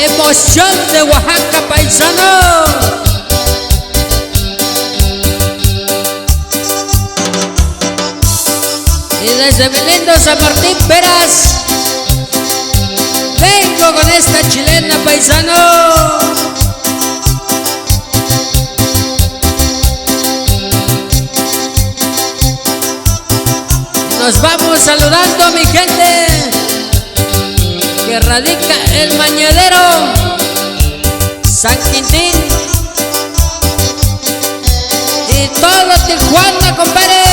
emoción de Oaxaca, paisano. Y desde mi lindo San Martín Peras vengo con esta chilena, paisano. Nos vamos saludando a mi gente que radica el Mañadero, San Quintín y todo Tijuana, compadre.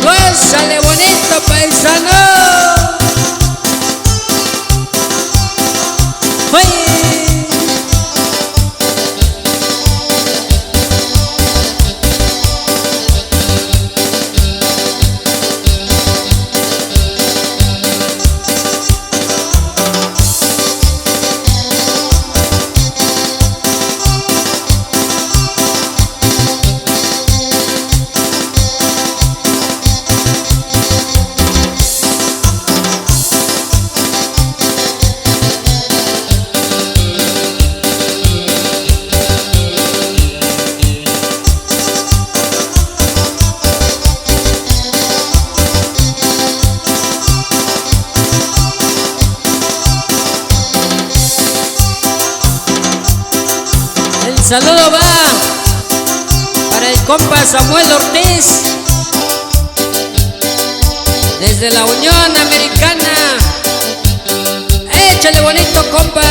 Gózale bonito, paisano. ¡Oye! El saludo va para el compa Samuel Ortiz desde la Unión Americana. Échale bonito, compa.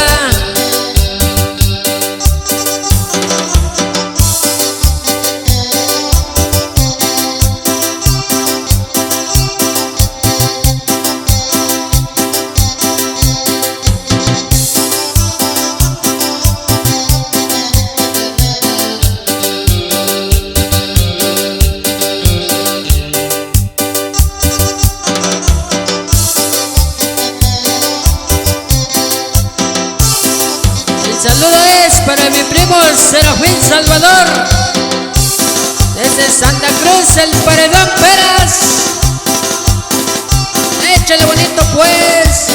El saludo es para mi primo Serafín Salvador desde Santa Cruz, el Paredón Peras. Échale bonito, pues.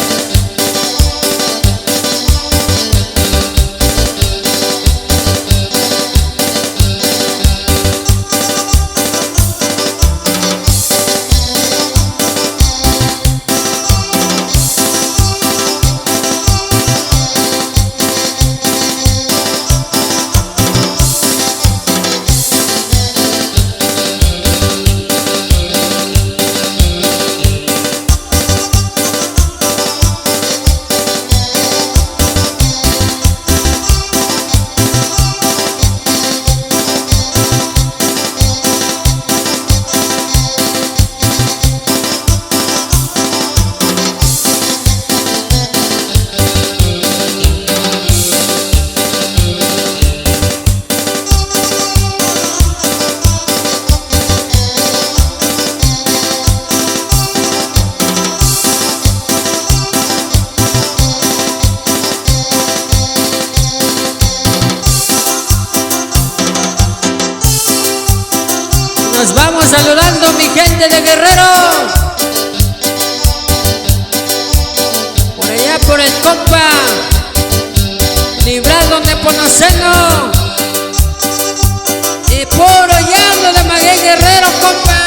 Nos vamos saludando, mi gente de Guerrero, por allá por el compa Librado Nepomuceno y por allá lo de Maguey Guerrero, compa.